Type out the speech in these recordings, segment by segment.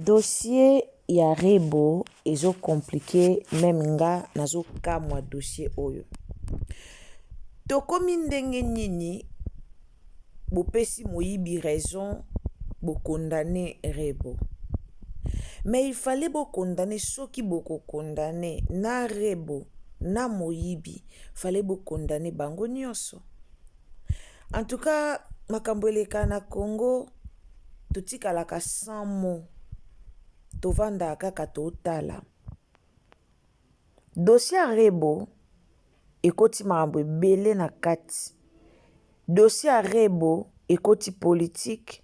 Dossier ya Rebo ezo compliqué même nga nazo kamwa dossier oyo. Tokomi ndenge nini bopesi moyibi raison bo condamner Rebo. Mais il fallait bo condamner soki boko condamner na Rebo na moyibi, fallait bo condamner bango nyonso. En tout cas, makambo eleka na Congo totikalaka sans mots. Tovanda kaka totala. Dossier Rebo ekoti makambo ebele na kati. Dossier Rebo ekoti politique.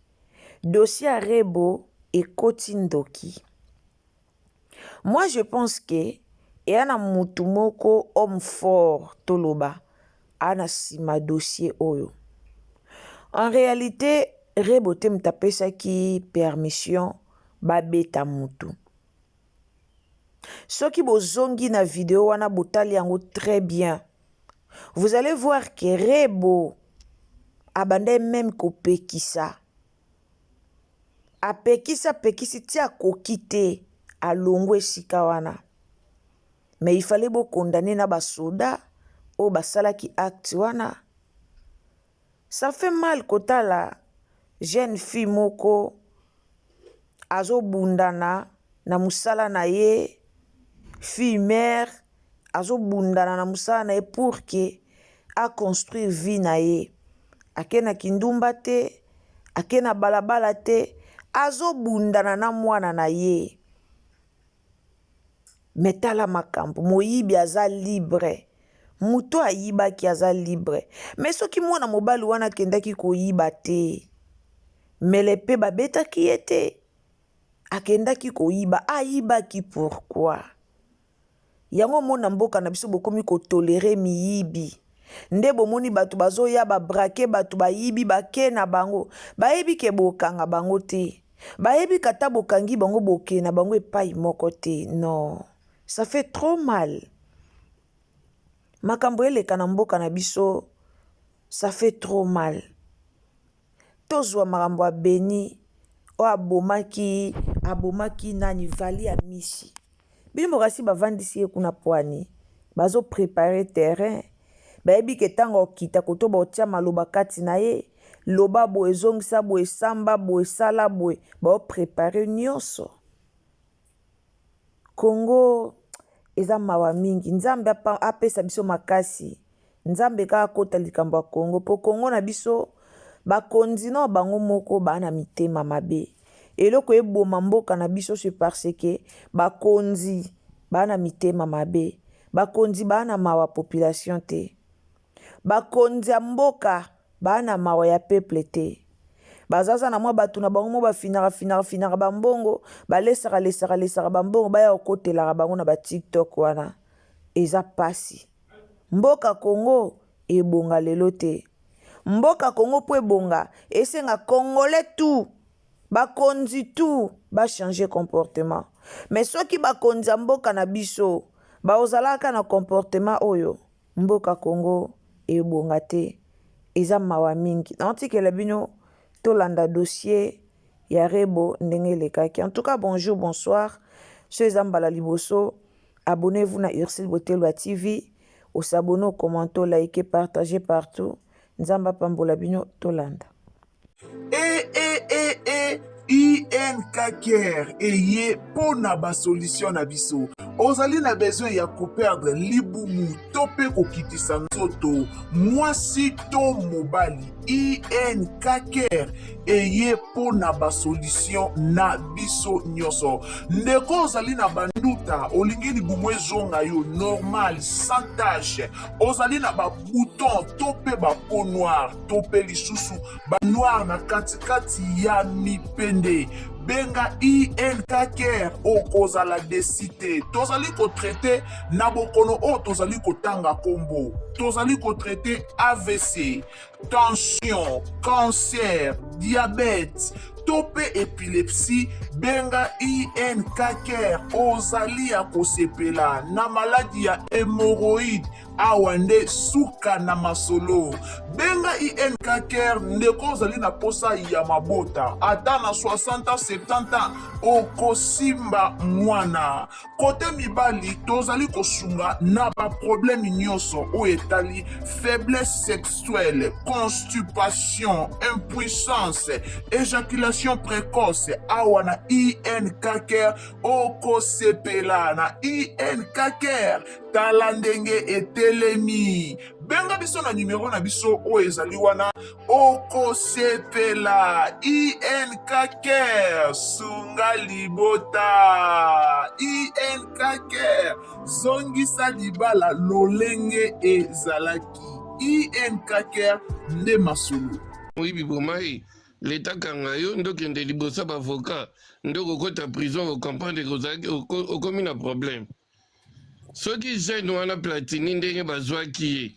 Dossier Rebo ekoti ndoki. Moi je pense que yana mutu moko homme fort toloba ana sima dossier oyo. En réalité, Rebo te mtapesa ki permission babeta mutu. Soki bozongi na vidéo wana botali yango très bien. Vous allez voir que Rebo abandait même kopekisa. Apekisa pekisi tia kokite a longwe sikawana. Mais il fallait bo condamner na basoda o basala ki acte wana. Ça fait mal kotala jeune fille moko azo bundana na musala na ye, fille mère azo bundana na musala na ye pour que a construire vie na ye. Akena kindumba te, akena balabala te, azo bundana na mwana na ye. Metala makambo, moyibi aza libre. Muto ayiba ki aza libre. Mais soki mwana mobali wana kendaki koyiba te. Melepe babeta ki ete. Akendaki koyiba, ayiba ki pourquoi? Yango mona mboka na biso bokomi ko tolere miyibi. Nde bomoni batu bazo ya ba brake batu bayibi bake na bango. Bayebi ke bokanga bango te. Bayebi kata bokangi bango boke na bango epai moko te. Non. Ça fait trop mal. Makambo eleka na mboka na biso, ça fait trop mal. Tozwa makambo a beni o abomaki nani vali ya misi. Bini mokasi bavandisi ye kuna pwani. Bazo préparer terrain. Bayebi ke tango kita koto ba otia maloba kati na ye. Loba bo ezongisa bo esamba bo esala bo ba préparer nyonso. Congo eza mawa mingi. Nzambe apesa biso makasi. Nzambe kaka kota likambo ya Congo. Po Congo na biso bakonzi na bango moko bana mitema mabe. Eloko eboma mboka na biso c'est parce que bakonzi bana mitema mabe. Bakonzi bana mawa population te. Bakonzi ya mboka bana mawa ya peuple te. Bazaza na mwa batu na bango mo bafinaka bambongo, lesaka bambongo baya okotela bango na ba TikTok wana. Eza pasi. Mboka Congo ebonga lelo te. Mboka Congo po ebonga esenga Congolais tout. Bakonzi tout ba changer comportement. Mais soki bakonzi mboka na biso ba ozalaka na comportement oyo, mboka Congo ebonga te. Eza mawa mingi. Nantikela bino tolanda dossier ya Rebo ndenge lekaki. En tout cas, bonjour, bonsoir. Ceux Zambala Liboso, abonnez-vous na Ursule Botelwa TV. Au s'abonner, commenter, liker, partager partout. Nzamba pambola bino tolanda. INKKR eye pona ba solution na biso. Ozali na besoin ya koperdre libumu tope kokitisa nzoto mwasi to mobali. INKKR eye pona ba solution na biso nyonso. Ndeko ozali na banduta olingi libumu ezonga yo normal sans tache. Ozali na ba bouton tope ba peau noire tope lisusu ba noir na katikati ya mipende. Benga INKKR okoza la desite. Tozali ko traiter na bokono o tozali ko tanga kombo. Tozali ko traiter AVC, tension, cancer, diabète to pe épilepsie benga INK-CARE. Ozali ya kosepela na maladi ya hémorroïde awa nde suka na masolo benga INK-CARE ndeko ozali na posa ya mabota ata na 60 70 okosimba mwana kote mibali tozali kosunga na baproblème nyonso oyo etali faiblesse sexuelle, constipation, impuissance, éjaculation précoce awa na INK-CARE okosepela na INK-CARE tala ndenge etelemi benga biso na numero na biso oyo ezali wana okosepela INK-CARE sunga libota INK-CARE zongisa libala lolenge ezalaki INK-CARE nde masolo oyibi bomai leta kanga yo ndokende liboso bavoka ndoko kota prison okomprendre kozalaki okomi na problème soki jeune wana Platini ndenge bazwaki ye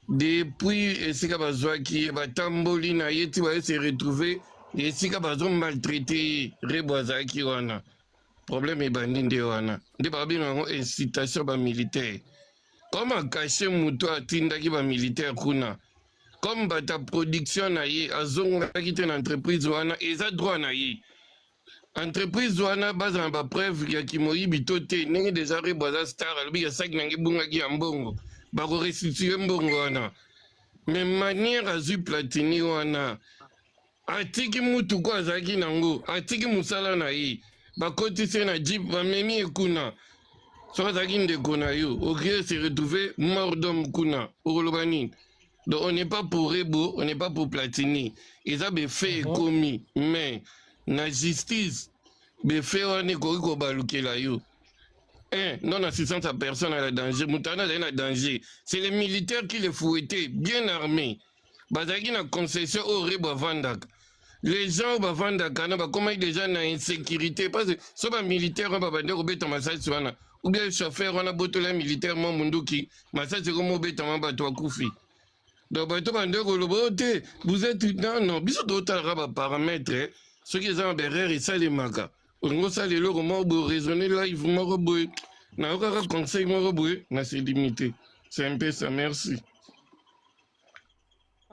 depuis esika bazwaki ye batamboli na ye ti baye se retrouver esika bazo maltraité ye rebo azalaki wana problème ebandi nde wana nde babenga yango incitation bamilitaire comme akache moto atindaki bamilitaire kuna comme bata production na ye azongaki te na entreprise wana eza droit na ye entreprise wana bazala ba preuve ya kimoyibi to te ndenge deja rebo aza star alobi asaki nange ebungaki ya mbongo bakorestitue mbongo wana me manière azwi Platini wana atiki mutu ko azalaki nango atiki mosala na ye bakotisi na jeep bamemi ekuna soki azalaki ndeko na yo okie se retrouver mort d'homme kuna okoloba nini donc on n'est pas pour Rebo, on n'est pas pour Platini eza befe ekomi mais na justice befe wana ekoki kobalukela yo non assistance à personne à la danger mutana azali na danger c'est les militaires qui les fouettaient bien armés bazalaki na concession oyo Rebo avandaka les gens bavandaka na bakomaki déjà na insécurité parce que so bamilitaire wana babande kobeta masasi wana ou bien chauffeur wana botola militaire mwa munduki masasi ekomi obetama bato bakufi donc bato bande koloba te vous êtes non biso totalaka baparamètre soki eza na berere esalemaka olingo osala eloko moko boye raisonner live moko boye nayokaka conseil moko boye na se limité c'est un peu ça merci.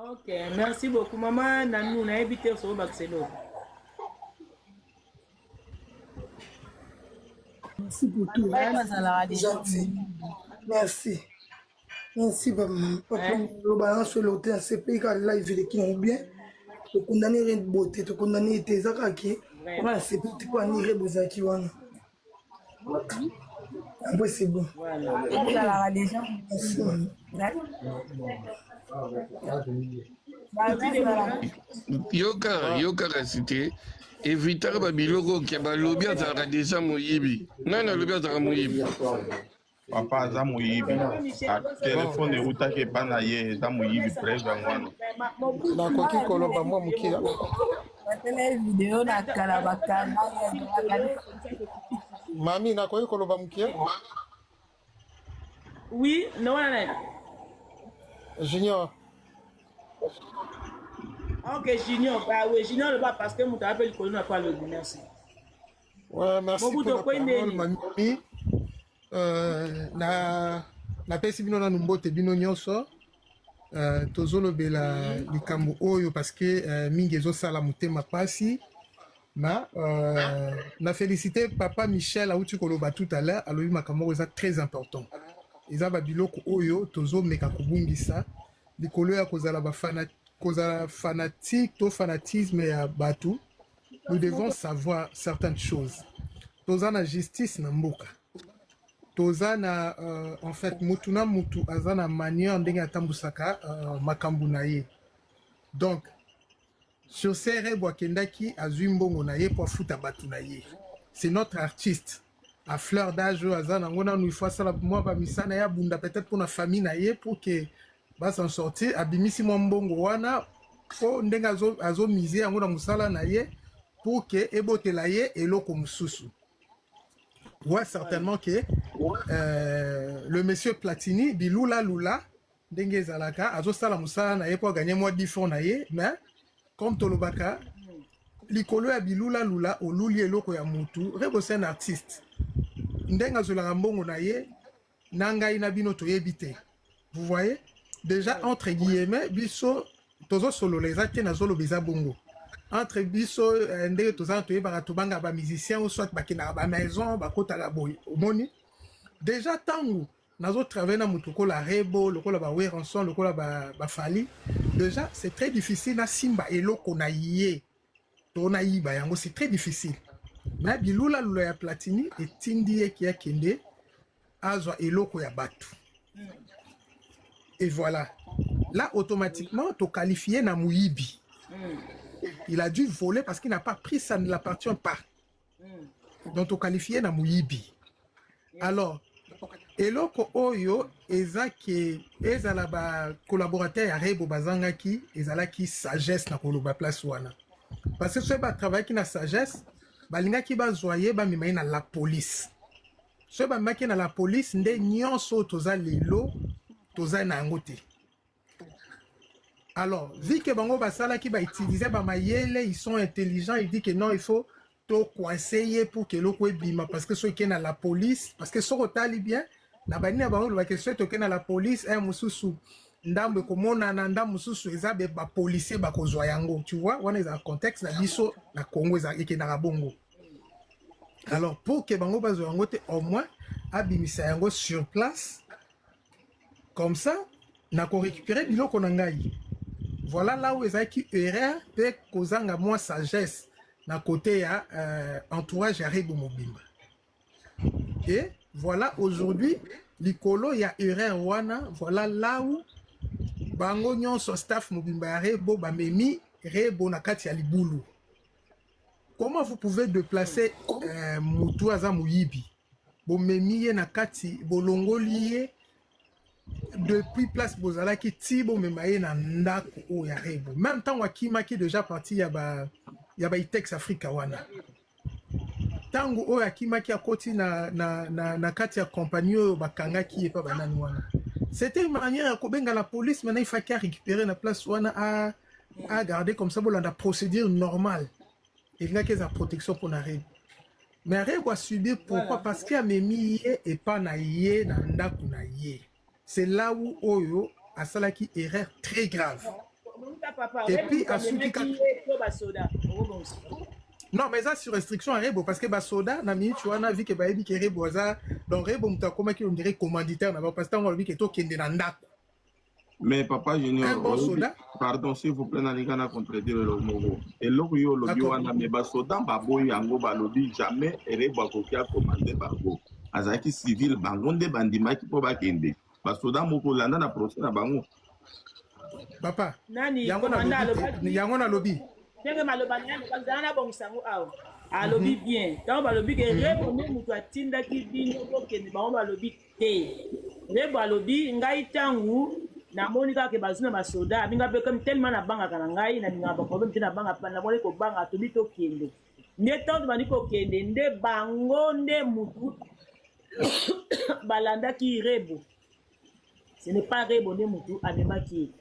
Ok, merci beaucoup. Maman, nous avons évité ce Baxelo. Merci pour tout. Gentil. Merci. Merci, papa. Le balance sur l'hôtel, c'est pays qui live qui ont bien. Tu condamnes rien de beauté, tu condamnes tes akaki. Voilà, c'est pour toi, ni rebozaki wana. Après, c'est bon. Voilà. Merci. Yoka cité évitaka babiloko ke balobi azalaka deja moyibi nani alobi azalaka moyibi papa aza moyibi telefone eutaki epa na ye eza moyibi preuve yango wana nakoki koloba mwa moke video na kala bakanga mami nakoki koloba moke Oui, non, Junior. Ok, Junior. Bah oui, Junior, le bas parce que mon appel qu'on n'a pas le merci. Ouais, merci pour la parole, mamie. Na pesi bino na numbote bino nyonso. Tozolobela likambo oyo parce que mingi ezosala motema pasi. Na félicité papa Michel auti koloba tout à l'heure alobi makambo eza très important. Eza ba biloko oyo tozomeka kobungisa likolo ya kozala kozala fanatique to fanatisme ya batu. Nous devons savoir certaines choses. Tozana justice na mboka. Tozana en fait mutu na mutu azana manière ndenge atambusaka makambu na ye. Donc sur Rebo akendaki azwi mbongo na ye po afuta batu na ye. C'est notre artiste. À fleur d'âge azana ngona nous faut ça moi ba misana ya bunda peut-être pour na famille na ye pour que ba s'en sortir abimisi mo mbongo wana po ndenga azo miser ngona musala na ye pour que ebotela ye eloko mususu. Ouais, certainement que le monsieur Platini bilula lula ndenge zalaka azo sala musala na ye pour gagner moi 10 francs na ye mais comme tolobaka likolo ya bilula lula oluli eloko ya mutu Rebo c'est un artiste ndenga zolaka mbongo na ye na ngai na bino toyebi te. Vous voyez déjà entre guillemets biso tozo solo les ate na zolo beza bongo entre biso ndenge tozana toyebaka tobanga ba musicien ou soit bakina ba maison bakotaka boy omoni déjà tango nazo travailler na mutu kola Rebo lokola ba Weranson lokola ba Fali déjà c'est très difficile na simba eloko na ye to na yiba yango c'est très difficile na bilula lula ya Platini etindi ye ki akende azwa eloko ya batu. Et voilà. Là, automatiquement, tu qualifié na Mouyibi. Il a dû voler parce qu'il n'a pas pris, ça ne l'appartient pas. Donc, tu qualifié na Mouyibi. Alors, eloko oyo, ezaki, ezalaba collaborateur à Rebo Bazangaki, ezalaki sagesse na koloba place wana. Parce que ce ba travail qui na sagesse, balinga ki ba zoye ba mimayi na la police. Ce ba maki na la police, nde nyonso toza lelo, toza na ngote. Alors, vu que bango basala qui va utiliser ba mayele, ils sont intelligents, ils disent que non, il faut to conseiller pour que l'oko bima parce que ceux qui sont à la police, parce que so tali bien, na bani na bango ba que ceux qui sont à la police, un mususu ndambe komona na ndambe mususu ezabe ba policier ba kozwa yango, tu vois, on est dans le contexte na biso na Congo ezaki na bongo. Alors, pour que bango bazwa yango te au moins abimisa yango sur place. Comme ça, n'a qu'on récupéré biloko na ngai. Voilà là où ezaki erreur pe kozanga moi sagesse na côté ya entourage ya Rebo Mobimba. Et voilà aujourd'hui likolo ya erreur wana, voilà là où bango nyonso staff Mobimba ya Rebo bamemi Rebo na kati ya libulu. Comment vous pouvez déplacer mutu aza muyibi? Bomemi ye na kati bolongoli ye depuis place bozala ki tibo memaye na ndako o ya Rebo. Même temps wakima ki déjà parti ya ba Itex Africa wana. Tango o yakima ki akoti na kati ya compagnie o bakanga ki e pa banani wana. C'était une manière ya kobenga la police, maintenant il faut qu'à récupérer la place wana à garder comme ça la procédure normale. Il y a la protection pour la Rebo. Mais Rebo a subi pourquoi? Parce qu'il y a memi et pas na ye na ndako na ye. C'est là où Oyo a salaki erreur très grave. Et puis à celui qui non mais ça sur restriction à Rebo parce que basoda na minute tu as vu que baebi que Rebo za donc Rebo muta comment qui on dirait commanditaire na parce que on dit que to kende na ndako. Mais papa junior bon soda pardon s'il vous plaît nalikana contredire le mogo et lo yo lobi wana me basoda baboyi yango balobi jamais Rebo akokia commander bango azaki civil bango nde bandimaki po bakende. Basoda moko landa na procès na bango. Papa, nani yango na lobby. Ndenge maloba nani bazana bongisango awo. Alobi bien. Donc balobi ke Rebo mutu atinda ki bino bokende bango balobi te. Rebo alobi ngai tangu na monika ke bazuna basoda binga pe comme tellement na banga kana ngai na binga ba problème te na banga pa na mole ko banga to bito kende. Ne tanto bani ko kende nde bango nde mutu balanda ki Rebo. Ce n'est pas Rebo ne mutu amemaki.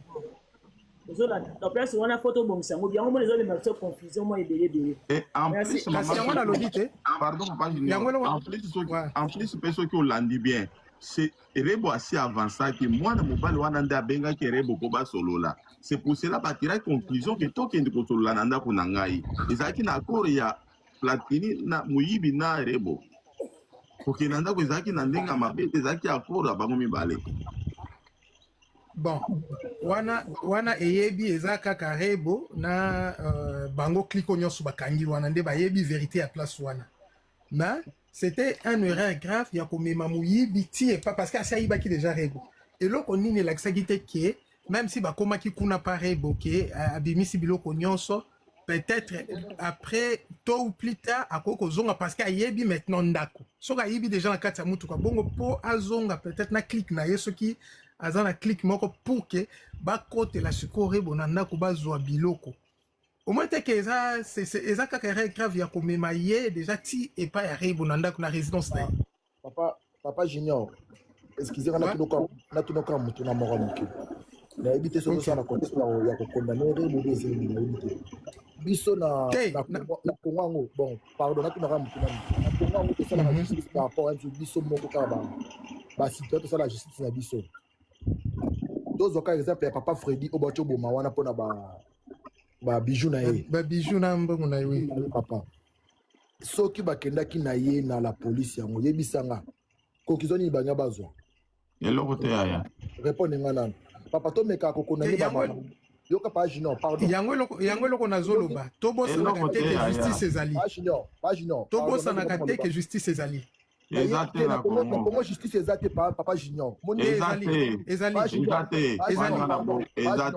La place où on a photo bon sango bien on les autres me fait confusion moi ebele. Et en plus on a lobité. Pardon papa en plus personne qui olandi bien. C'est Rebo assez avancé que moi na mobali wana nda benga ki Rebo ko ba solo là. C'est pour cela ba tirer conclusion que to kende ko solo là nda ko nangai. Ezaki na accord ya Platini na Muyibi na Rebo. Pour que nanda ko ezaki na ndenga mabe ezaki accord ba mo mibale. Bon, wana eyebi ezaka ka Rebo na bango kliko nyonso bakangi wana nde bayebi vérité à place wana. Mais c'était une erreur grave ya komema muyibi ti et pas parce que ça yibaki déjà Rebo. Et loko nini laksaki te ke même si bakoma ki kuna pa Rebo ke abimisi biloko nyonso peut-être après tôt ou plus tard akoko zonga parce que ayebi maintenant ndako. Soka yebi déjà na kati ya mutu kwa bongo po azonga peut-être na clique na yeso ki azana clique moko pour que ba côté la siko Rebo na ndako bazwa biloko. Au moins que c'est kaka grave ya komema ye déjà ti et pas ya Rebo na ndako na résidence na. Papa junior excusez-moi na tunoka mutu na moko muki. na éviter ce que ça na contexte ya ko condamner rebo des na éviter biso na Congo bon pardon na tunaka mutu na Congo to sala la justice par rapport à biso moko ka ba citoyen to sala la justice na biso dozo ka exemple ya papa Freddy obacho boma wana pona ba bijou na ye ba bijou na mbongo na ye papa soki bakendaki na ye na la police yango yebisanga kokizoni banya bazwa eloko te aya répondre nga nana papa to meka kokona ni baba yoka page non pardon yango eloko nazoloba tobosanaka te ke justice ezali page non tobosanaka te ke justice ezali exacte na Congo justice ezate papa junior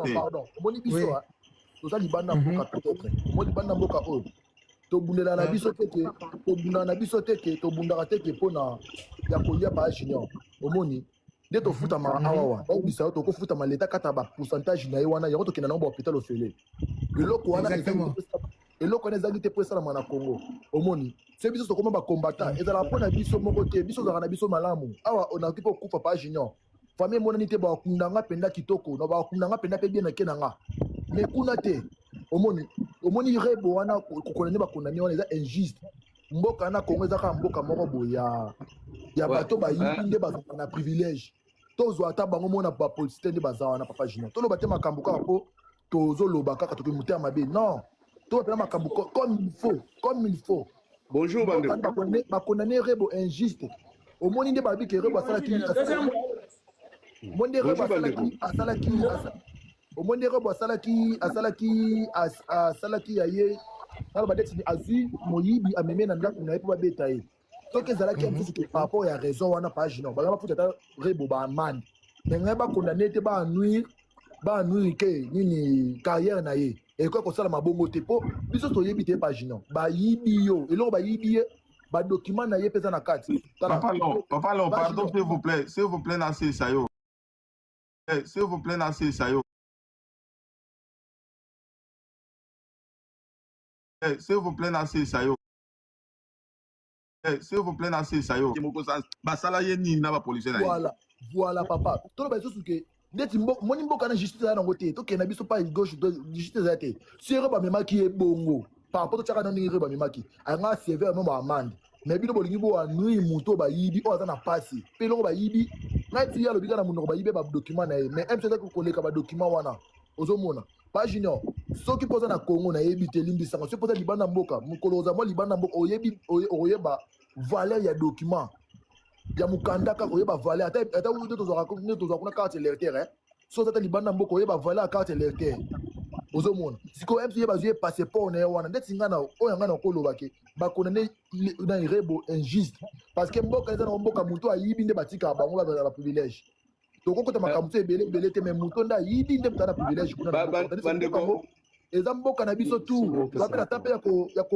pardon moni biso toza libanda mboka peut-être mo libanda mboka oyo tobundela na biso teke tobundana na biso teke tobundaka teke mpona ya kolia pa junior omoni nde tofutama awawa obisa yo tokofutama leta kata bapourcentage na ye wana yango tokenda nango bahôpital ofele eloko wana ezalaki te mpo esalama na Congo omoni so biso tokoma bacombatant ezalaka mpo na biso moko te biso ozalaka na biso malamu awa onakoki mpo okufa pa junior famille emonani te bakundanga mpenza kitoko na bakundanga mpenza mpe bien nake na nga mais kuna te omoni rebo wana kokondane bakondane wana eza injuste mboka na Congo ezaka mboka moko boye ya bato bayibi nde bazaka na privilège tozwa ata bango mona bapolisi te nde baza wana papa junior toloba te makambo kaka mpo tozoloba kaka tokoki motema mabe non toloba pena makambo comme il faut bonjour bakondane rebo injuste omoni nde babi ke rebo asalaki monde rebo asalaki ya ye naloba ndeti azwi moyibi ameme na ndako na ye mpo babeta ye soki ezalaki ya mosusu ke par rapport ya raison wana page non baza bafuta ata rebo baamande me ngai bakondane te banuire ke nini carrière na ye ekoki kosala mabongo te mpo biso toyebi te page non bayibi yo eloko bayibi ye badocument na ye mpe eza na kati papa lo pardon s'il vous plaît na sesa yo s'il vous plaît na sesa yo s'il vous plaît na sesa yo s'il vous plaît na sesa yo basala ye nini na bapolisier na ye voilà papa toloba lisusu ke ndeti moni mboka na justice eza nango te tokenda biso pa gauche justice eza te si ere bamemaki ye bongo par rapport totiaka na ndenge ere bamemaki anga sévère mo baamande mais bino bolingi boanui moto bayibi oyo aza na pasi mpe eloko bayibi ngai ti alobi kaka na monoko bayibi badocument na ye mais mc ezaki koleka badocument wana ozomona pa junior soki mpoza na Congo nayebi te limbisanga soki mpoza libanda mboka mokolo oza mwa libanda mboka okoyeba valeur ya document ya mokanda kaka oyeba valeur ata nde tozwaka kuna carte électeur so ata libanda mboka oyeba valeur ya carte électeur ozomona sikoyo mc ye bazwi ye passeport na ye wana ndeti ngai na oyo ngai na kolobake bakondane na rebo injuste parce que mboka eza na mboka moto ayibi nde batikaka bango bazala na privilège tokokota makambo so ebele te me moto nde ayibi nde moto ana privilège kuna eza mboka na biso tu bapena ata mpe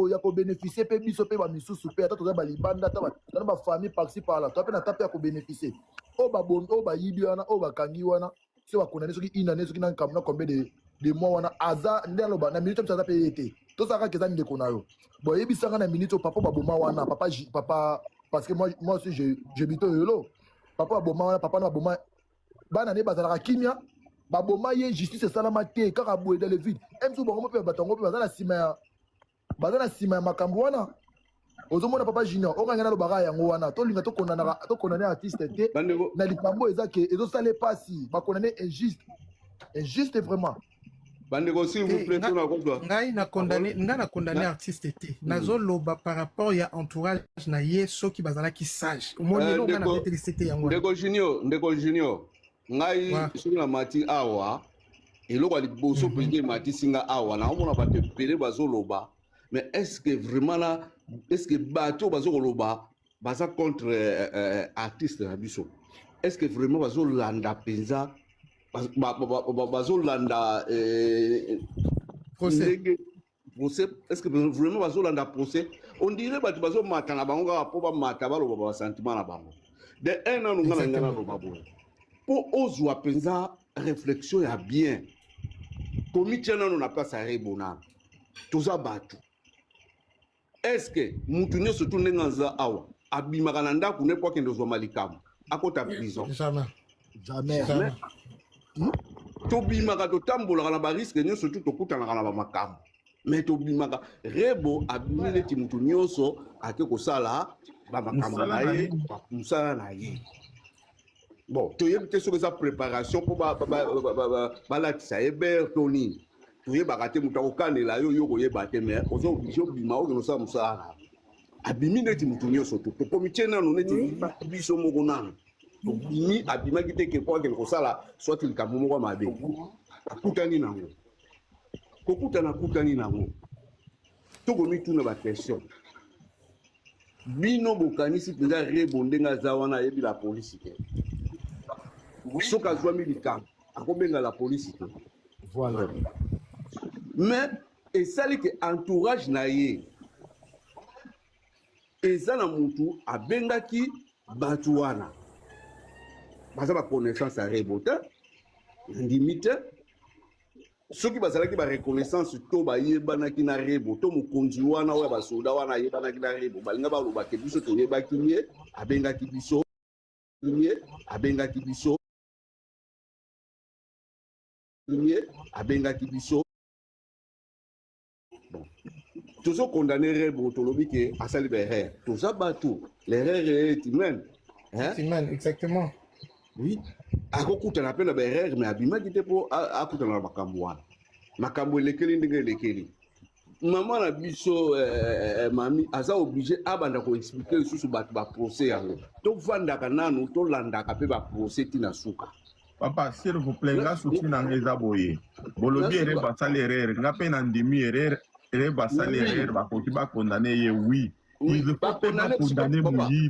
ya kobénéficie mpe biso mpe bamisusu mpe ata toza balibanda ata na bafamille parci parla to apena ata mpe ya kobénéficie oyo bayibi wana oyo bakangi wana so bakondane soki inane soki na combien de mois wana aza nde aloba na minute miso aza mpe ye te tozalaka keza ndeko na yo bon oyebisanga na minute oyo papa baboma wana papa parce que moi aussi je bito yolo papa baboma wana papa na baboma bana ne bazalaka kimia baboma ye justice esalama te kaka boye dans le vide msu bango mpe bato yango mpe baza na nsima ya makambo wana ozomona papa junior okanga nalobaka yango wana tolinga tokondane artiste te na likambo eza ke ezosala epasi bakondane injuste vraiment bandeko s'il vous plaît ngai na condamné artiste te nazoloba par rapport ya entourage na ye soki bazalaki sage omoni elonga na betelisi te yango ndeko junior ngai soki na mati awa eloko ya liboso mpenza ematisi nga awa naomona bato ebele bazoloba mais est-ce que vraiment là est-ce que bato bazokoloba baza contre artiste na biso est-ce que vraiment bazolanda mpenza bazolanda procès est-ce que vraiment bazolanda procès on dirait bato bazomata na bango kaka mpo bamata baloba basentiment na bango de un an nunga na nga naloba boye mpo ozwa mpenza réflexion ya bien komitia nano na place ya rebonana toza bato est-ce que mutu nyonso tu ndenge aza awa abimaka na ndako nepo akende ozwa malikambo akota prison jamais tobimaka totambolaka na bariske nyonso tu tokutanaka na bamakambo me tobimaka rebo abimi neti mutu nyonso ake kosala bamakambo na ye mosala na ye bon toyebi te soki eza préparation mpo balatisa ye ber to nini toyebaka te mutu akokanela yo yo koyeba te me oza oblige obima okende osala mosala na abimi neti mutu nyonso to tokomi tie nano neti biso moko nano tobimi abimaki te kepo akende kosala soit likambo moko mabe akutani nango kokutana kutani nango tokomituna bakestion bino bokanisi mpenza rebo ndenge aza wana ayebi la polisi te soki azwami likambo akobenga la polisi te voilà mais esali ke entourage na ye eza na mutu abengaki bato wana baza baconnaissance ya rebo te ndimi te soki bazalaki bareconnaissance to bayebanaki na rebo to mokonzi wana oyo basoda wana ayebanaki na rebo balinga balobake biso toyebaki ye abengaki biso ye abengaki biso ye abengaki biso bon tozo condamner rebo tolobi ke asali berere toza bato l'erreur est humaine humaine exactement oui akokutana mpe na berere me abimaki te mpo akutana na makambo wana makambo elekeli ndenge elekeli mama na biso mami aza oblige abanda koexplike lisusu bato baprocès yango tovandaka nanu tolandaka mpe baprocès ntina suka papa s'il vous plaît nga suki nanga eza boye bolobi ere basali erreur nga mpe na ndimi erreur basali erreur bakoki bakondane ye oui il faut pas condamner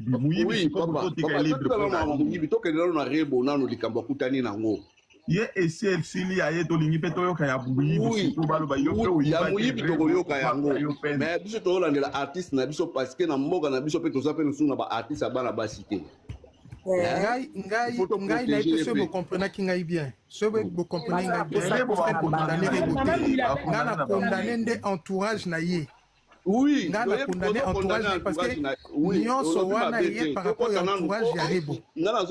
muyibi totika libre tokende nano na rebo nano likambo akutani nango ye esi esili ya ye tolingi mpe toyoka ya muyibi baloba yo mpe ya muyibi tokoyoka yango mais biso tozolandela artiste na biso parce que na mboka na biso mpe toza mpe nosusu na baartiste ya bana basi te ngai nayebi te soki bokomprenaki ngai bien soki bokomprenaki ngai bien kondane rebo te nga na kondane nde entourage na ye oui nga na condamné entourage parce que nyonso wana ye par rapport ya entourage ya rebo nga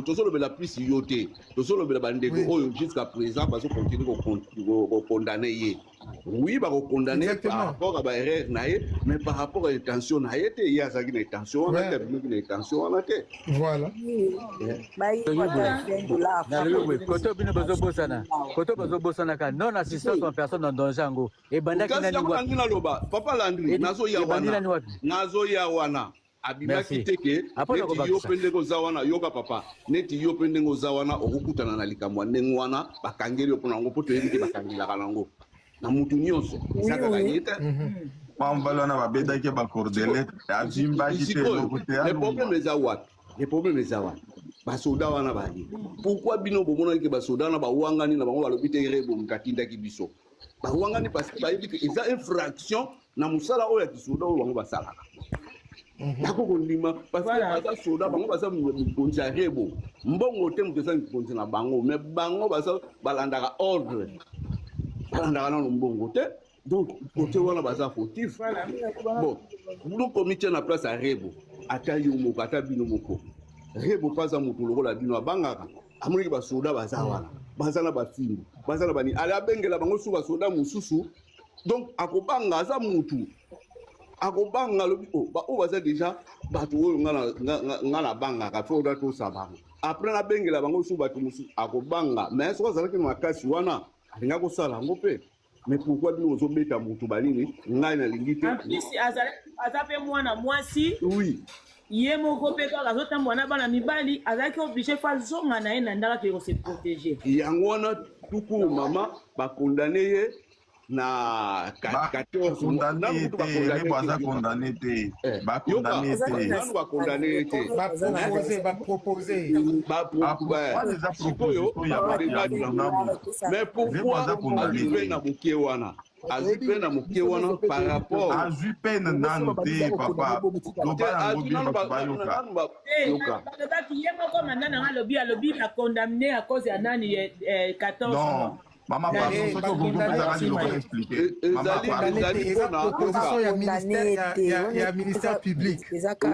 tozolobela plus yo te tozolobela bandeko oyo jusqu'à présent bazokontinue kokondane ye oui bakokondane par rapport à baerreur na ye mais par rapport à intention na ye te ye azalaki na intention wana te abimaki na intention wana te voilà koto bazobosanaka non assistance en personne en danger yango ebandaki nani naloba papa landri nazoya wana abimaki te ke neti yo mpe ndenge oza wana yoka papa neti yo mpe ndenge oza wana okokutana na likambo ya ndenge wana bakangeli yo mpo nango mpo toyebi te bakangelaka nango na mutu nyonso eza kaka ye te pambala wana babetaki bacordelete azimbaki te eloko te le problème eza wapi basoda wana bali pourquoi bino bomonaki ke basoda wana bawangani na bango balobi te rebo moto atindaki biso bawangani parce que bayebi ke eza infraction na mosala oyo ya kisoda oyo bango basalaka bako kondima parce que baza soda bango baza mikonzi ya rebo mbongo te moto eza mikonzi na bango mais bango baza balandaka ordre balandaka nano mbongo te donc kote wana baza fautif bon lokomitie na place ya rebo ata yo moko ata bino moko rebo paza moto lokola bino abangaka amoniki basoda baza wana baza na bafimbo baza na bani ali abengela bango su basoda mosusu donc akobanga aza mutu akobanga lobi oyo baza deja bato oyo nga na bangaka fe oda tosa bango apres nabengela bango su bato mosusu akobanga mais soki azalaki na makasi wana alinga kosala yango mpe mais pourquoi bino ozobeta mutu banini ngai nalingi te aza mpe mwana mwasi oui ye moko mpe kaka azotambola na bana mibali azalaki oblige fa zonga na ye na ndako akei kose protege yango wana tuku mama bakondane ye na 14 bakondane te bapropose sikoyo mais pourquoi azwi mpe na moke wana azwi mpe na moke wana par rapport azwi pene nano te papa balobaki ye moko manda nanga alobi bakondamne à cause ya nani 14 mois Maman, pardon, ce que vous pouvez expliquer. Maman, proposition ya ministère public.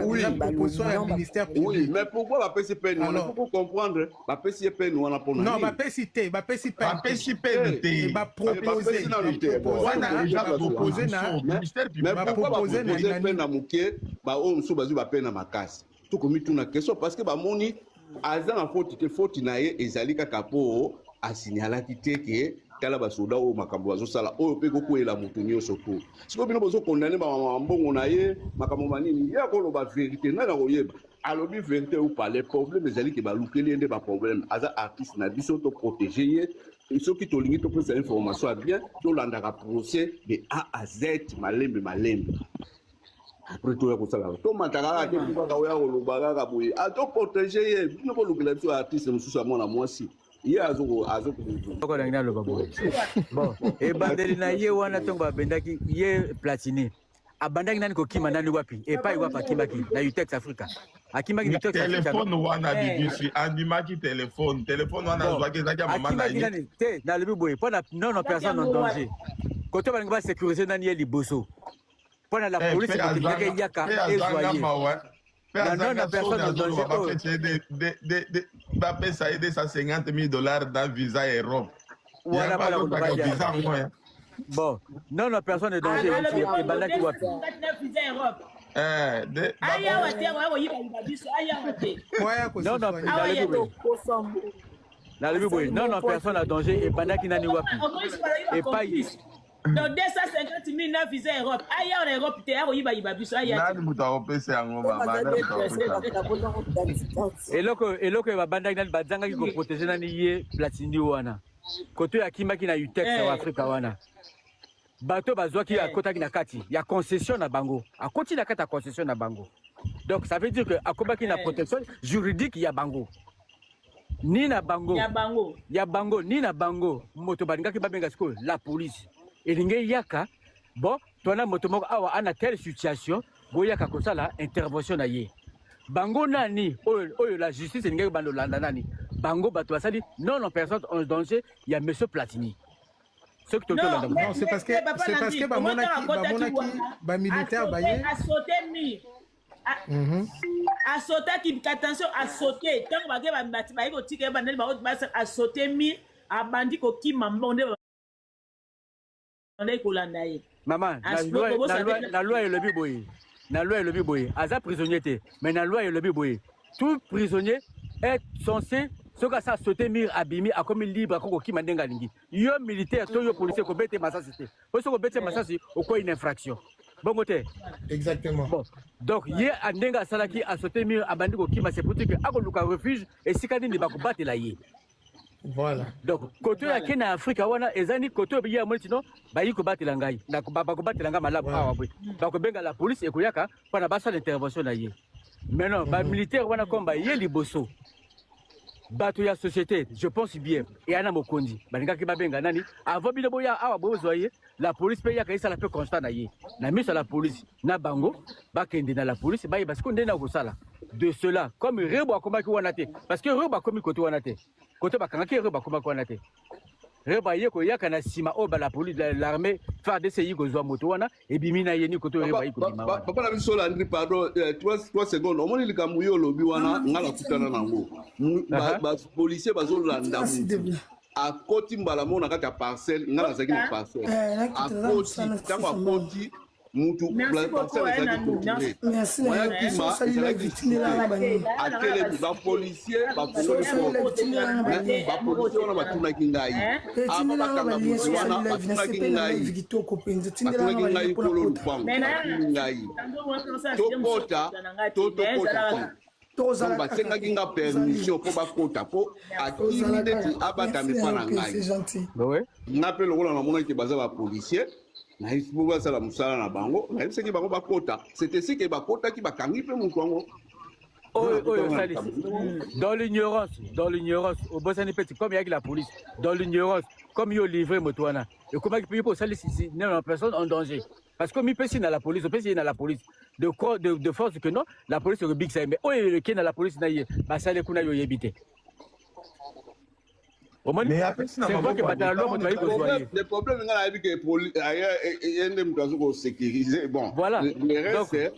Oui, proposition ya ministère public. Oui, mais pourquoi la PCP nous on peut comprendre la PCP nous on a pour non, la PCP, la PCP, la PCP va proposer na ministère public. Mais pourquoi proposer na muke ba o mso bazu ba pena makasi. Tout comme tout na question parce que ba moni aza na faute na ye ezali kaka po asignalaki te ke tala basoda oyo makambo bazosala oyo mpe kokweyela moto nyonso to sikoyo bino bozokondane bambongo na ye makambo manini ye akoloba verité ngai na koyeba alobi verité ou pas les problème ezali ke balukeli ye nde baproblème aza artiste na biso toprotege ye soki tolingi topesa information ya bien tolandaka procès de A à Z malembe après toya kosala tomataka kaka te kaka oya koloba kaka boye atoprotege ye bino kolukela biso artiste mosusu ya mwana mwasi ye bon ebandeli na ye wana ntongo abendaki ye Platini abandaki nani kokima nani wapi epai wapi akimaki na Utex Africa akimaki na Utex Africa telefone wana bibisi andimaki telefone wana azwaki ezaki ya mama na ye te nalobi boye mpo na non personne en danger kote balingi basécuriser nani ye liboso mpo na la police ekotikaki eyaka ezwa ye non, la personne en danger. Va payer ça aider $150 000 dans visa et Europe. Voilà, bon, non, la personne est danger. Et balaki wapi. Non, non, personne en danger. Et balaki nani wapi. Et pas ici. Donc 250 000 na visa Europe. Aya en Europe te ya ko yiba biso aya. Nani mutaopese yango mama. Eloko ba bandaki nani bazanga ki ko protéger nani ye Platini wana. Koto ya kimaki na Utex ya Afrika wana. Bato bazwaki akotaki na kati ya concession na bango. Akoti na kati ya concession na bango. Donc ça veut dire que akobaki na protection juridique ya bango. Ni na bango. Ya bango ni na bango. Moto balingaki babenga siko la police. Elinge yaka bon tona moto moko awa ana telle situation boyaka kosala intervention na ye bango nani oyo la justice elinge bando landa nani bango bato basali non personne en danger ya monsieur Platini ce que non c'est parce que ba monaki ba militaire ba ye a sauté mi a sauté qui attention a sauté tant ba ke ba mbati ba ko tike ba nani ba a sauté mi a bandi ko ki mambonde maman, la loi est le biboye. La loi est le biboye. Aza prisonnier te, mais la loi est le biboye. Tout prisonnier est censé ce que ça sauter mir abimi a comme libre comme qui mandenga lingi. Yo militaire, to yo policier ko bete masasi te. Parce que bete masasi au quoi une infraction. Bon côté. Exactement. Bon. Donc hier andenga salaki a sauter mir abandi ko kima c'est pour dire que akoluka refuge et sikani ne ba ko battre la ye. Voilà. Donc, côté ya Kenya Afrika wana ezani côté ya multino ba yiko batela ngai. Na ba ko batela ngai malabu awa bwe. Ba ko benga la police ekoyaka pana basa l'intervention na ye. Maintenant, ba militaire wana komba ye liboso. Bato ya société, je pense bien. Et ana mokondi. Balinga ki ba benga nani? Avant bino boya awa bozoye, la police pe ya kaisa la peu constant na ye. Na mise la police na bango, ba kende na la police ba parce qu'on ndena ko sala. De cela, comme rebo akomaki wana te parce que rebo akomi côté wana te. Côté bakangaki reba kuma kwana te reba yeko yaka na sima o ba la police l'armée faire de ces yiko zwa moto wana et bimina yeni côté reba yiko bima wana papa na biso la Andri pardon 3 secondes o moni likambo yo lobi wana ngala kutana nango ba policier bazolanda mu akoti mbala mona kati ya parcelle ngala zaki na parcelle akoti tango akoti mutu parcelle ezaki contrôlé akele ba policier ba policier wana batunaki ngai apa bakanga mutu wana batunaki ngai kolo lupango ngai tokota donc basengaki nga permission mpo bakota mpo akili neti abatami mpa na ngai nga mpe lokola namonaki baza bapolisier nayebi mpo basala mosala na bango nayebisaki bango bakota c'était si ke bakotaki bakangi mpe motu yango dans l'ignorance au bosani petit comme yaki la police dans l'ignorance comme yo livré moto wana ekomaki mpe po osali non personne en danger parce que mi pesi na la police opesi na la police de force que non la police est big ça mais oyo qui na la police na ye basale kuna yo yebite omoni c'est vrai que batala loi moto ali le problème nga na yebi que yende mutu azo ko sécuriser bon voilà le reste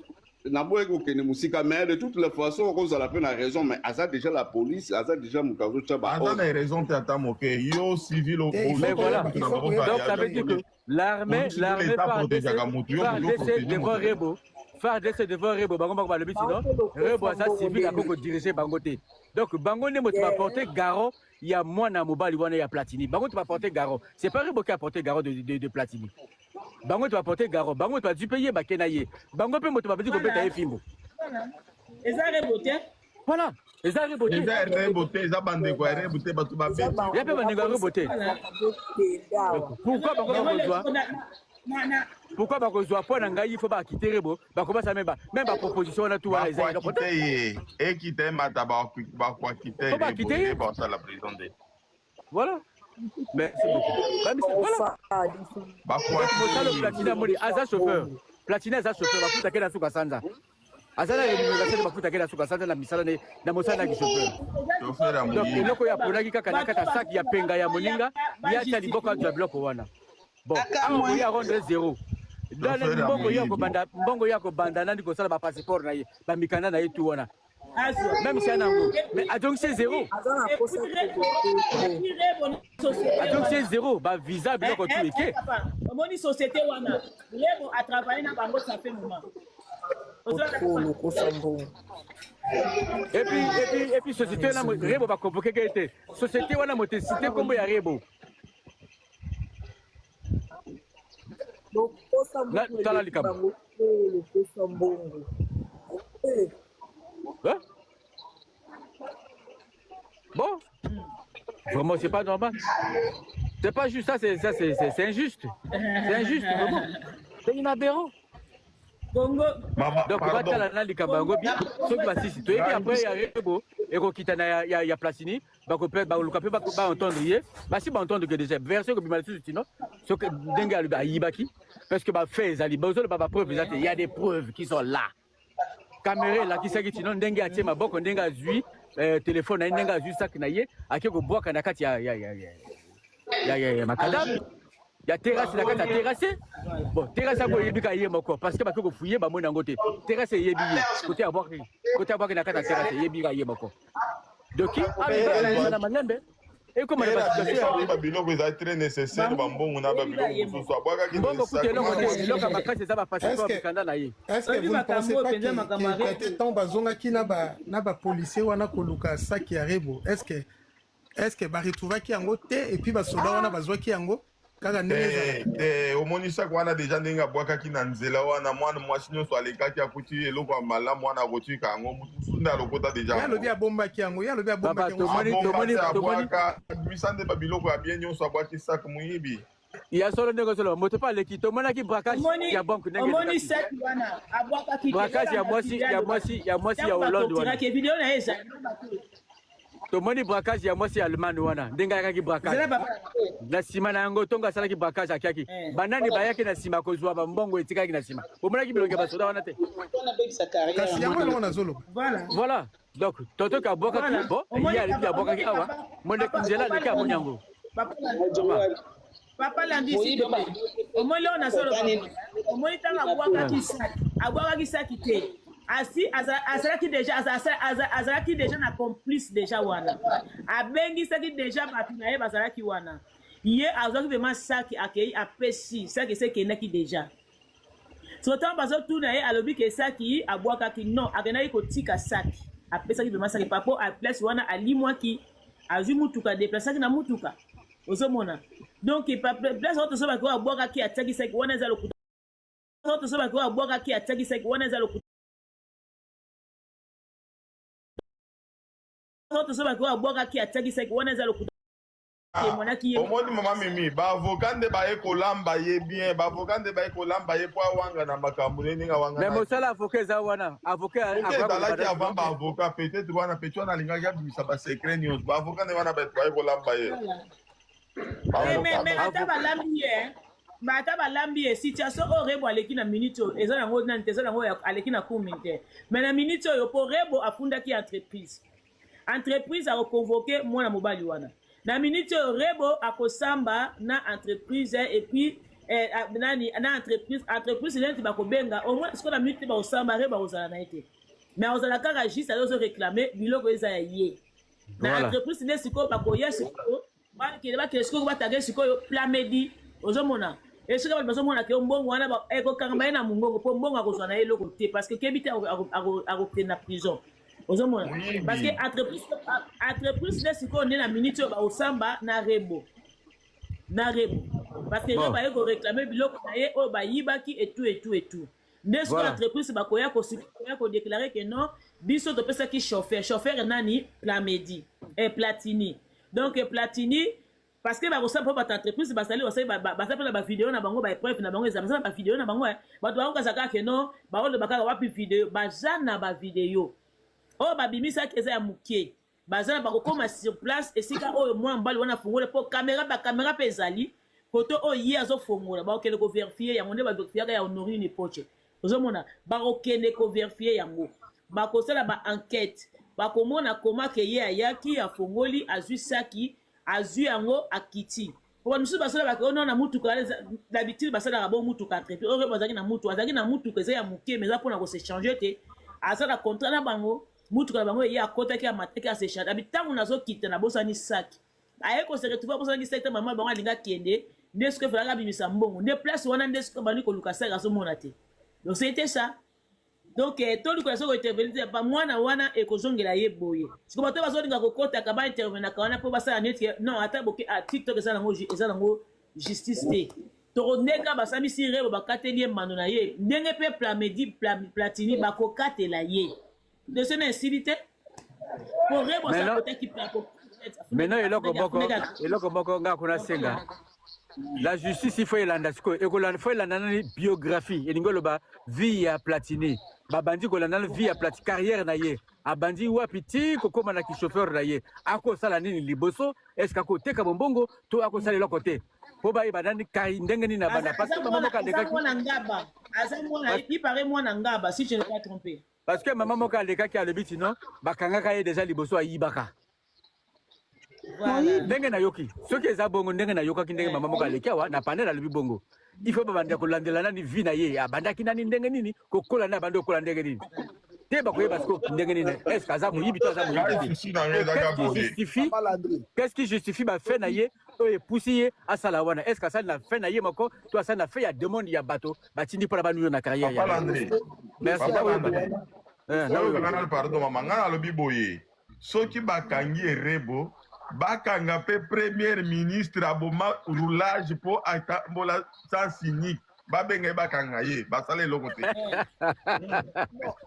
na boye ko kene musika mais de toutes les façons kozala pe na raison mais aza déjà la police aza déjà mutu azo tshaba aza na raison te ata moke yo civil au mais voilà donc ça veut dire que l'armée par devant Rebo faire devant Rebo bango bango balobi sinon Rebo aza civil akoko diriger bango te donc bango ne moto va porter garant il y a mwana mobali wana ya Platini bango tu vas porter garant c'est pas Rebo qui a porté garant de Platini bango tu vas porter garant bango tu vas du payer bakena ye bango pe moto va petit ko beta ye fimbo eza Rebo te voilà eza Rebo te eza bande ko Rebo te batu ba beti ya pe bande ko Rebo te pourquoi bango besoin pourquoi bakozwa mpo na ngai ifo bakite Rebo bakobasa même baproposition wana tu wana eza ekite mata bakwakite Rebo basala prison de voilà merci beaucoup voilà mosala Platini amoni aza chauffeur Platini aza chauffeur bafutake na suka sanza aza na remuneration bafutake na suka sanza na misala na mosala na chauffeur donc eloko ya ponaki kaka na kata saki ya penga ya moninga yacha liboko ya biloko wana bon awa ya rendre zéro dans le mbongo ya kobanda nandi kosala ba passeport na ye ba mikanda na ye tu wana même si anango mais donc c'est zéro donc c'est zéro ba visa biloko tu eke omoni société wana Rebo a travaillé na bango ça fait moment et puis société wana Rebo ba convoquer été société wana mote cité kombo ya Rebo tala likambo bon vraiment c'est pas normal c'est pas juste ça c'est injuste c'est injuste vraiment c'est une aberrant Congo donc batala na likambo yango bien soki basisi toyebi après ya Rebo ekokita na ya Platini bakoluka mpe baentendre ye basi baentendre que déjà version kobima lisusu tino soki ndenge alobi ayibaki parce que bafait ezali bozoloba bapreuve eza te il y a des preuves qui sont là caméra elakisaki tino ndenge atie maboko ndenge azwi telefone na ye ndenge azwi saki na ye ake kobwaka na kati ya makadabe ya terrasse na kati ya terrasse bon terrasse yango eyebi ka ye moko parce que bake kofuye bamoni yango te terrasse eyebi ye kote ya bwaki na kati ya terrasse eyebi ka ye moko doki na malembe ekoma na basituation babiloko eza très nécessaire bambongo na babiloko mosusu abwakaki mbongo kuta eloko makasi eza bapasseport mikanda na ye est-ce que vous ne pensez pas que tant bazongaki na bapolisier wana koluka saki ya Rebo est-ce que baretrouvaki yango te et puis basoda wana bazwaki yango kaka ndenge omonisa wana deja ndenge abwakaki na nzela wana mwana mwasi nyonso alekaki akuti eloko ya malamu wana akotika yango mosusu nde alokota deja alobi abombaki yango abwaka abimisa nde babiloko ya bien nyonso abwaki sak moyibi ya solo ndenge solo moto pa leki tomonaki braquage ya banque ndenge omoni saki wana abwakaki braquage ya mwasi ya Hollande wana video na eza tomoni braquage ya mwasi ya Allemagne wana ndenge ayakaki braquage na nsima na yango ntongo asalaki braquage akiaki banani bayaki na nsima kozwa bambongo etikaki na nsima omonaki bilongo ya basoda wana te kasi yango elongo nazoloba voilà donc totoki abwakaki bon ye alibi abwakaki awa nzela aleki amoni yango papa landisi omoni oyo nasoloba omoni ntango abwakaki saki te asi azalaki deja na complice deja wana abengisaki deja bato na ye bazalaki wana ye azwaki vraimen saki akei apesi saki ese ekendaki deja sotango bazotuna ye alobi ke saki abwakaki non akendaki kotika saki apesaki vraimen saki papo aplace wana alimwaki azwi mutuka deplasaki na mutuka ozomona donc place oyo tosobaki oyo abwakaki atiaki saki wana eza lokuta oyo tosobaki oyo abwakaki atiaki saki wana eza lokuta omoni mama mimi baavoka nde baye kolamba ye bien baavoka nde baye kolamba ye po awanga na makambo ndenge awanga mais mosala avoka eza wana avoka ezalaki avant baavoka peut-être wana peti wana alingaki abimisa basekret nyonso baavoka nde wana baye kolamba ye ata balambi ye ata balambi ye situation oyo Rebo aleki na minute oyo eza yango nani te eza yango aleki na cour militaire mais na minute oyo po Rebo afundaki entreprise akoconvoke mwana mobali wana na minute rebo akosamba na entreprise et puis na entreprise neti bakobenga au moins siko na minute bakosamba rebo bakozala na ete mais ozala kaka juste azo réclamer biloko eza ya ye na entreprise ne siko bakoya siko bakele siko batage siko plamedi ozomona esika bato bazomona ke mbongo wana ekokanga ye na mongongo mpo mbongo akozwa na ye eloko te parce que kebi te akokende na prison ozomona parce que entreprise ne sikoyo nde na minute oyo baosamba na rebo parce que rebo baye koréclame biloko na ye oyo bayibaki etu nde sikoyo entreprise bakoya kodeklare ke non biso topesaki chauffeur nani platini donc platini parce que bakosala mpo bato entreprise basali mpona bavideo na bango baepreuve na bango ezala bavideo na bango bato bakokasa kaka ke non baoloba kaka wapi video baza na bavideo oyo babimisaki eza ya moke baza na bakokoma sur place esika oyo mwa mbali wana afungole mpo bakamera mpe ezali koto oyo ye azofongola bakokende koverifie yango nde baverifiaka ya honorine poche ozomona bakokende koverifie yango bakosala baenquête bakomona koma ke ye ayaki afongoli azwi saki azwi yango akiti po misusu basala bakona na mutuka d'habitude basalaka bo mutuka traité oyo bazaki na mutuka eza ya moke mais eza mpona kosechange te asala contrat na bango mutuka na bango ye akotaki amataki asechange abi ntango nazokita na bosani saki aye kose retrouve bosani saki te mama bango alinga kende nde siko efalaka abimisa mbongo nde place wana nde siko bandi koluka saki azomona te donc c'était ça donc tolikola soko intervenir pa mwana wana ekozongela ye boye siko bato bazolinga kokotaka baintervenaka wana mpo basala neti non ata boke tiktok eza nango justice te tokoneka basambisi rebo bakateli ye mano na ye ndenge mpe platini bakokatela ye de ce na esili te po rebo asakotaki maintenant eloko moko nga kuna senga la justice il faut elanda sikoyo faut elanda nani biographie elingi oloba vie ya platini babandi kolanda na vie ya carrière na ye abandi wapi ti kokoma na kichauffeur na ye akosala nini liboso eske akoteka bombongo to akosala eloko te po bayeba nani ndenge nini na banda parce que mama moko ngaba si je ne pas trompé parce que mama moko alekaki alobi tino bakangaka ye déjà liboso ayibaka ndenge nayoki soki eza bongo ndenge nayokaki ndenge mama moko aleki awa na panel alobi bongo il faut babanda kolandela nani vi na ye abandaki nani ndenge nini kokola na abandi okola ndenge nini te bakoyeba siko ndenge nini est-ce aza moyibi to aza moyibi qu'est-ce qui justifie bafe na ye oyo epusi ye asala wana est-ce asali na fe na ye moko to asali na fe ya demande ya bato batindi mpona banuyo na carrière ya merci pardon mama nga nalobi boye soki bakangi erebo bakanga pe premier ministre aboma roulage po atambola sans cynique babenga bakanga ye basala eloko te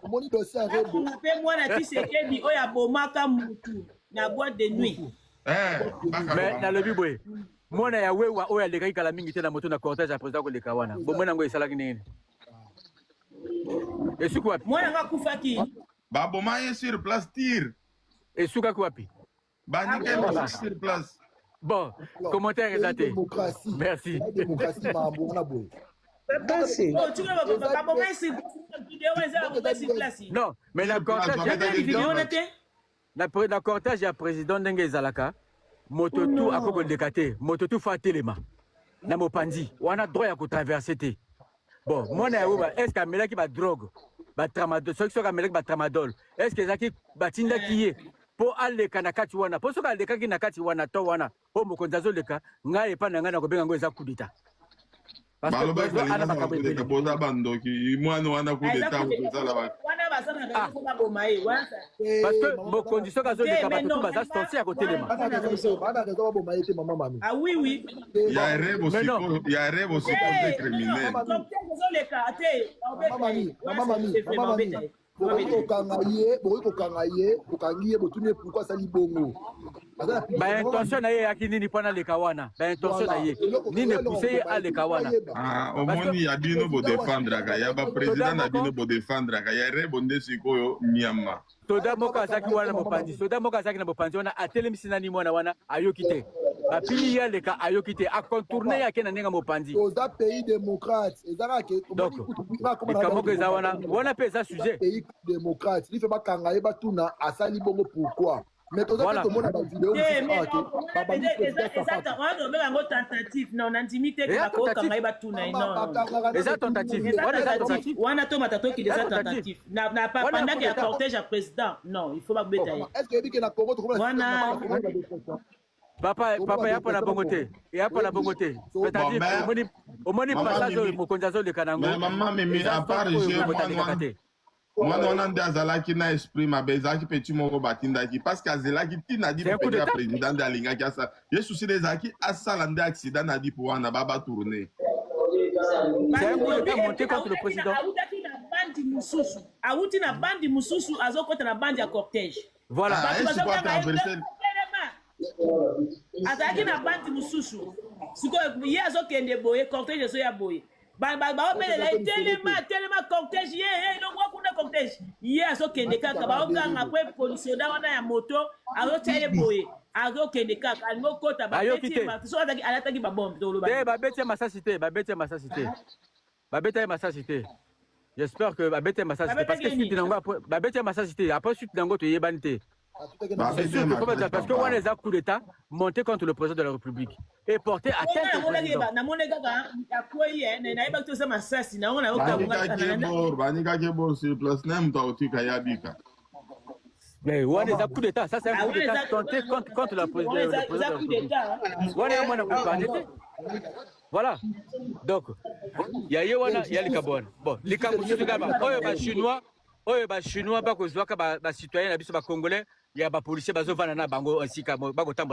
omoni dossier arebo pe mwana Tshisekedi oyo abomaka mutu na boîte de nuit mais nalobi boye mwana ya wewa oyo alekaki kala mingi te na moto na cortège ya président koleka wana bomona yango esalaki nini esuki wapi mwana nga kufaki baboma ye sur place tire esukaki wapi sur place. Bon, commentaire est daté. Merci. Non, mais la cortège ya président ndenge ezalaka moto tu akoko dekate moto tu fa telema na mopanzi wana droit ya ko traverser te. Bon, mona ya uba est-ce que amelaki ba drogue ba tramadol soki amelaki ba tramadol est-ce que ezaki batinda kiye po aleka na kati wana po soka alekaki na kati wana to wana po mokonzi azoleka ngai epa na ngai na kobenga ngo eza kudita parce que mokonzi soki azoleka bato tu baza sorti ya kotelema ya erebo sikote criminel okangi ye botuni pourquoi asali bongo baintention na ye eyaki nini mpona aleka wana baintention na ye nini epuse ye aleka wana omoni ya bino bodefendraka ya baprésident na bino bodefendraka ya rebo nde sikoyo nyama soda moko azalaki wana mopanzi soda moko azalaki na mopanzi wana atelemisi nani mwana wana ayoki te bapili ye aleka ayoki te acontourne yake na ndenge mopanzi toza pays démocrate ezalaki donc likamoko eza wana mpe eza sujet pays démocrate life bakanga ye batuna asali bongo pourquoi Mais tout Voilà. le monde a une vidéo. Tentative non intimité que Eza tentative. Eza tentative. Wana eza tentative. wana to matatoki déjà Eza tentative na pas Wana pendant qu'il y a coup d'état. cortège à président non il faut pas bêter Est-ce qu'il dit que la Congo, Papa yapa na bongo te. Yapa na bongo te. C'est-à-dire omoni passage oyo mokonzi azoleka nango. Mais maman mimi à part je moi on a des azalaki na esprit mabe ezalaki petit moko batindaki parce que azelaki tina di pe président de Alinga qui a ça ye souci des aki asala nde accident na di pour wana baba tourner. C'est un coup d'état monté contre le président. Awuti na bandi mususu azokota na bandi ya cortège. Voilà. Azalaki na bandi mususu sikoyo ye azokende boye cortège ezoya boye baopelela telema cortège ye elongo kuna cortège ye azokende kaka baokanga kwe polisoda wana ya moto azotia ye boye azokende kaka alingi okota alataki babombe te babeti ya masasi te babeta ye masasi te j'espère que babeta ye masasi te parce que suite nango babeta ye masasi te après suite nango toyebani te. Parce que on les a coup d'état monté contre le président de la République et porté atteinte au président. Mais on les a coup d'état, ça c'est un coup d'état tenté contre le président de la République. Voilà. Donc, il y a les Cabones. Bon, les Chinois, pas que citoyens, les Congolais, il y a des policiers qui sont na bango ainsi que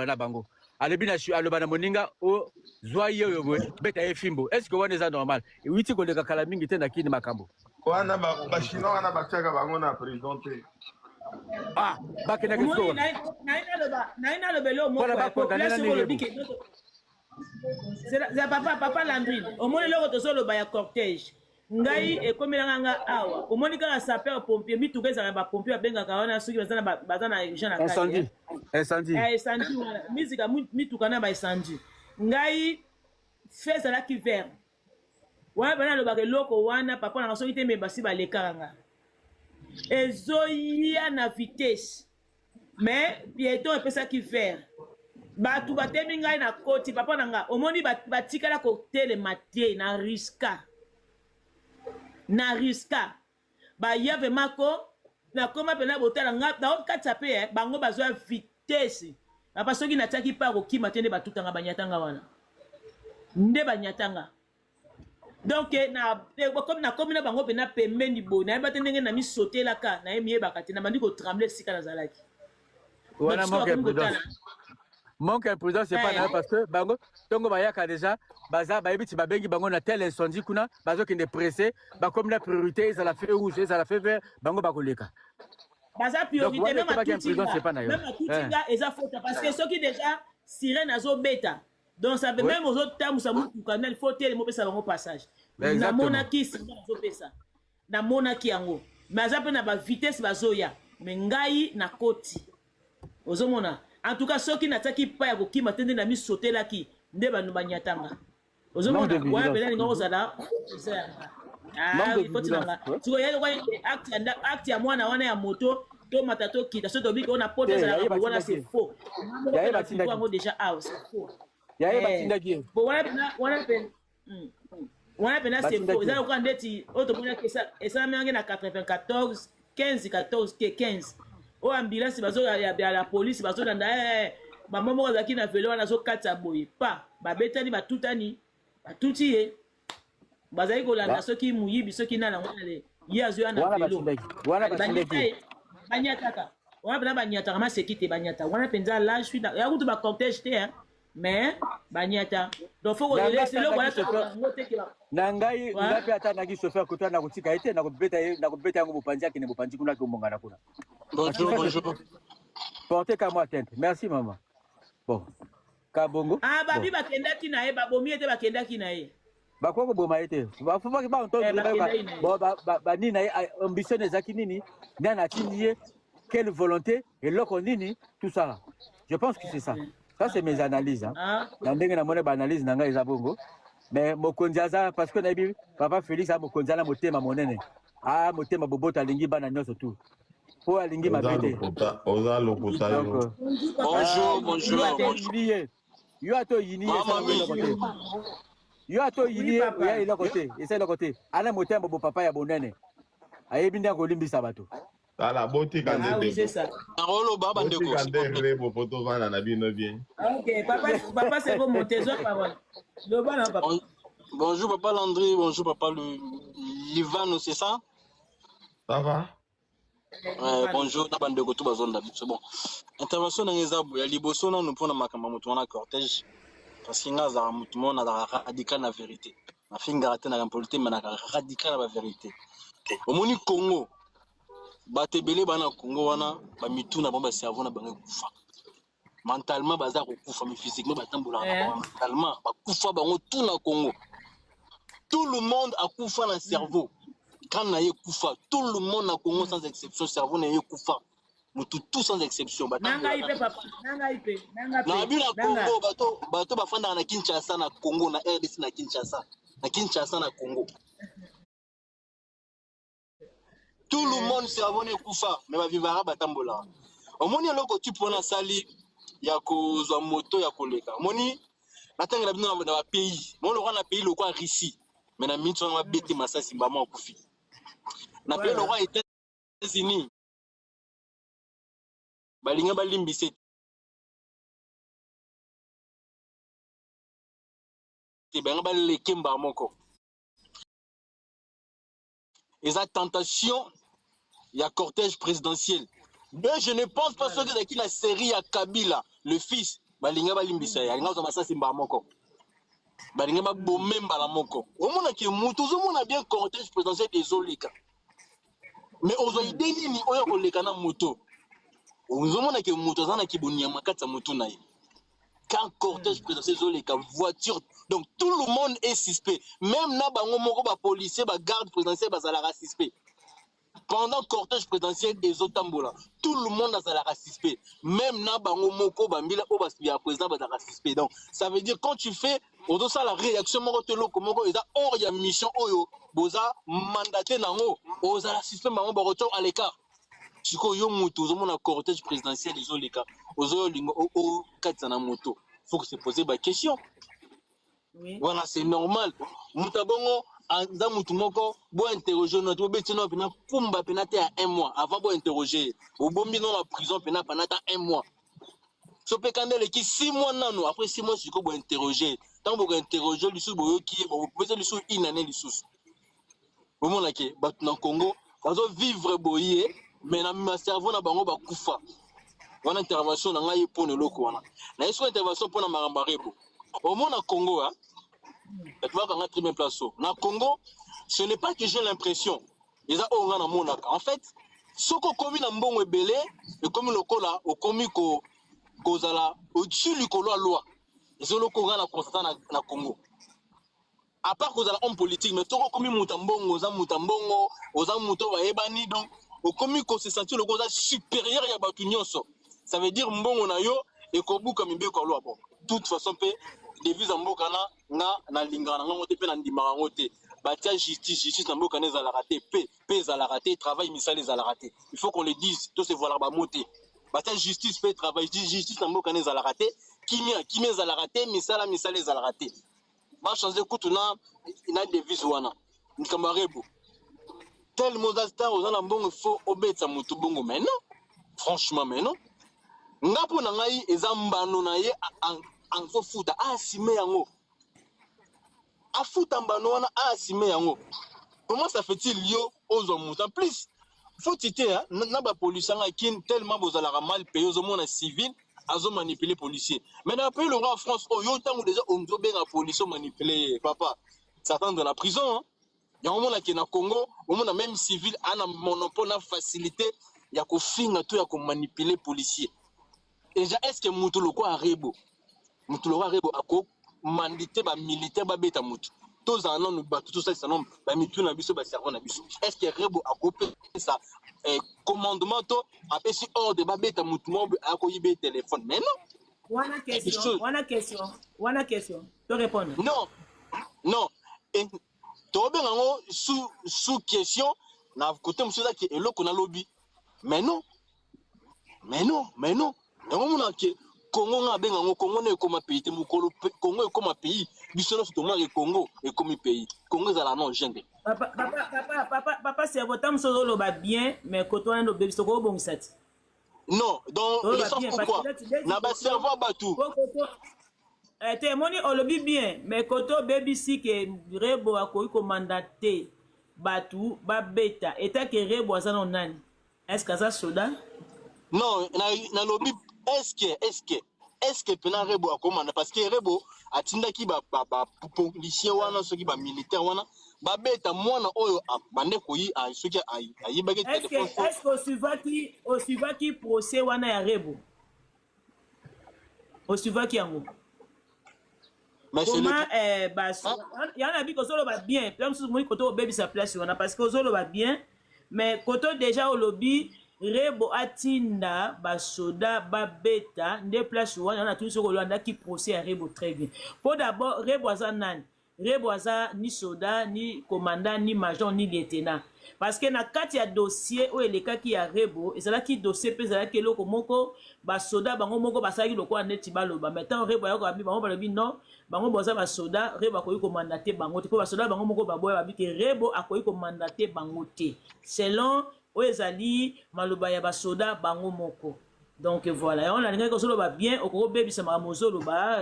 na bango. Alebi na alobana moninga o zoye yo beta efimbo. Est-ce que c'est normal? Et oui, tu connais kala mingi te na kini makambo. Wana ba Chinois wana ba tiaka bango na présenté. Ah, ba kena kisko. Naina le belo mo c'est papa Landrine. Au moins le to lo ba ya cortège. Ngai ekomelanga nga awa omoni kaka sapeur pompier mituka ezala ba pompier abengaka wana soki bazana gens na kati incendie wana mizika mituka na ba incendie ngai fait ezalaki vert wana bana lobaka eloko wana papa nanga soki te me basi balekaka nga ezoya na vitesse mais piéton epesaki vert bato batemi ngai na koti papa nanga omoni batikala kotelema te na riska ba yave mako na koma pena botala nga na okatsa pe bango bazwa vitesse papa soki na taki pa kokima tende batutanga banyatanga wana nde banyatanga donc na komi na bango pena pembeni bo na yeba tendenge na misotelaka na yemi yebaka te na bandi ko trembler sika na zalaki wana manque imprudence c'est pas parce que bango tongo bayaka déjà baza bayebiti babengi bango na tel incendie kuna bazo kende pressé ba comme la priorité ça la fait rouge ça la fait vert bango bakoleka baza priorité même à tutinga eza faute parce que ceux qui déjà sirène azo beta donc ça même aux autres termes ça mutu canal faut tele mo pesa bango passage na monaki sirène azo pesa na monaki yango mais aza pe na ba vitesse bazoya mais ngai na koti ozomona. En tout cas, ceux qui n'attaquent pas à Kokima tendent à mis sauter là qui ne va nous banyatanga. Aux hommes, ouais, mais là, nous sommes là. Ah, il faut que tu vois, acte à moi, on est à moto, to matato qui, ce que on a porté ça, voilà, c'est faux. Il y a déjà out, c'est faux. Il y a un c'est faux. Ils ont quand dit, autre monde que ça, et ça m'a gagné à 94, 15, 14, 15. O ambulance bazo ya la police bazo nda maman moko zaki na velo wana zo katsa boye pa babetani batutani batuti ye bazali kolanda soki muyibi soki nana ngale ye azo ya na velo wana banyataka wana banyataka ma sekite banyata wana penza la suis ya kutu ba cortège te mais banyata donc faut laisser le voilà na ngai ngapi ata na ki chauffeur kutu na kutika ete na kubeta yango mopanzi akene mopanzi kuna komonga na kuna. Bonjour. Portez qu'à moi atteinte. Merci maman. Bon. Kabongo. Ah babi bakendaki na ye babomi ete bakendaki na ye. Bakoko boma ete. Ba faut pas que ba entendre ba ni na ambition ezaki nini na tindie quelle volonté et loko nini tout ça. Je pense que c'est ça. Ça c'est mes analyses hein. Na ndenge na mona ba analyse na ngai za bongo. Mais mokonzi aza parce que na bi papa Félix a mokonzi na motema monene. Ah motema bobota lingi bana nyoso tout. po alingi mabete oza lokuta yo. Bonjour. Yo ato yini yo ato yini ya ila côté esa ila côté ana motembo bo papa ya bonene ayebi ndango limbisa bato Tala botika ndete. c'est ça. Arolo baba ndeko. Botika ndere bo poto vana na bino bien. Ok, papa c'est bon monter zo parole. Le bon papa. Bonjour papa Landry, bonjour papa Livano, c'est ça? Ça va? Bonjour na bandeko tout bazonda c'est bon. Intervention na ngezabu ya liboso na nous pona makamba mutu na cortège parce que ngaza mutu mona na radical na vérité. Na finga raté na politique mais na radical na vérité. Omoni Congo batebele bana Congo wana ba mitu na bomba cerveau na bango kufa. Mentalement baza ko kufa mais physiquement batambola mentalement ba kufa bango tout na Congo. Tout le monde a kufa na cerveau. Quand na ye kufa, tout le monde na Congo sans exception cerveau na ye kufa. Mutu tout sans exception Nanga ipe papa, nanga ipe. Na bi na Congo bato bafanda na Kinshasa na Congo na RDC na Kinshasa. Na Kinshasa na Congo. Tout le monde cerveau na kufa mais ba vivara batambola. Omoni eloko tu pona sali ya kozwa moto ya koleka. Omoni natangela bino na ba pays. Mo le na pays le quoi Russie. Mais na minso na bete masasi mbama okufi. Na pays le roi États-Unis. Balinga balimbise. Te benga baleke mba moko. Eza tentation ya cortège présidentiel. Mais je ne pense pas que c'est la série à Kabila, le fils, balinga balimbisa ya nga za masasi mba moko. Balinga ba bomemba la moko. Omona ki mutu zomona bien cortège présidentiel des Olika. Mais ozo ideni ni oyo koleka na moto. Ozomona ki mutu zana ki bonia makatsa moto na ye. Quand cortège présidentiel Olika voiture, donc tout le monde est suspect. Même na bango moko ba policier, ba garde présidentiel bazala suspect. Pendant cortège présidentiel des Otambola, tout le monde a la suspect. Même na bango moko bambila o basbia président bazala suspect. Donc ça veut dire quand tu fais odo ça la réaction moko telo komoko eza hors ya mission oyo boza mandaté nango oza la suspect bango ba retour à l'écart. Siko yo mutu ozomona cortège présidentiel des Olika ozo lingo o katana moto. Faut que se poser ba question. Oui. Voilà, c'est normal. Mutabongo anda mutu moko bo interroger notre betino pena kumba penate à 1 mois avant bo interroger au bombi dans la prison pena penata 1 mois so pe kandele ki 6 mois nano après 6 mois siko bo interroger tant bo interroger lisu bo ki bo pesa lisu inane lisu bo mona ke bat na Congo bazo vivre boye mais na ma cerveau na bango ba kufa wana intervention na ngai pour ne loko wana na eso intervention pour na marambarebo au mona Congo hein. Na Congo, ce n'est pas que j'ai l'impression. En fait, ce qu'on commis dans bon belé, et comme le cola, au commis kozala au-dessus du colo à loi. Et ce qu'on a constaté na Congo. À part kozala homme politique, mais tout commis mutambongo, oza muto va ebani donc au commis qu'on se sentit le cosa supérieur ya batunyonso. Ça veut dire mbongo na yo et kobuka mibe ko loi bon. De toute façon pe devise en mboka na lingana ngote pe na ndimaka ngote batia justice na mboka na za raté pe za la raté travail misali za la raté il faut qu'on le dise tout se voilà ba moté batia justice pe travail justice na mboka na za la raté kimia za la raté misali za la raté ba changer kutuna ina devise wana nikamarebo tellement d'astar aux na mbongo faut obetsa mutu bongo mais non franchement mais non ngapo na ngai ezambano na ye en fo futa asime yango afuta mbano wana asime yango comment ça fait-il yo ozo muta en plus faut titer na ba police nga kin tellement bozala mal payé ozo mona civil azo manipuler policier mais dans pays le roi en France yo tango déjà on zo benga police manipuler papa s'attendre dans la prison hein ya mona ki na Congo mona même civil ana monopole na facilité ya ko finga to ya ko manipuler policier déjà est-ce que mutu loko arebo mutu loko arebo ako mandité ba militaire ba beta mutu tous en non ba tout ça c'est non ba mitu na biso ba servant na biso est-ce que rebo akopé ça commandement to apesi ordre ba beta mutu mo ako yibe téléphone mais non wana question to répondre non et to bengango sous question na côté monsieur ça qui eloko na lobby Mais non. Donc on a que Congo a bien Congo n'est comme un pays, Congo est comme un pays. Biso tout le monde est Congo est comme un pays. Congo est à la non gêne. Papa c'est votre âme solo lo ba bien mais quand on a nos bébés soko bon sat. Non, donc le sens pourquoi n'a pas savoir batou. Te moni olobi bien mais koto baby si que rebo akoyi komandate batu ba beta eta que rebo azana nani. Est-ce que ça soda? Non, na lobby est-ce que pena rebo akomanda parce que rebo atinda ki ba policier wana soki ba militaire wana ba beta mwana oyo bande koyi soki ayibake téléphone. Est-ce que au suivaki procès wana ya rebo? Au suivaki yango. Comment il y en a qui sont là bien plein de monde côté au baby sa place wana parce que aux là bien mais côté déjà au lobby rebo atinda basoda babeta nde place wana na tout ce que l'on a qui procès à rebo très bien. Pour d'abord rebo azanan rebo aza ni soda ni commandant ni major ni lieutenant parce que na kati ya dossier o eleka ki ya rebo ezala ki dossier pe ezala ki eloko moko basoda bango moko basaki lokwa neti baloba maintenant rebo ya ko abi bango balobi non bango boza basoda rebo akoyi komandate bango te po basoda bango moko baboya babi ke rebo akoyi komandate bango te selon ezali maloba ya basoda bango moko. Donc voilà, on a rien que solo ba bien okoko bebisa mamozolo ba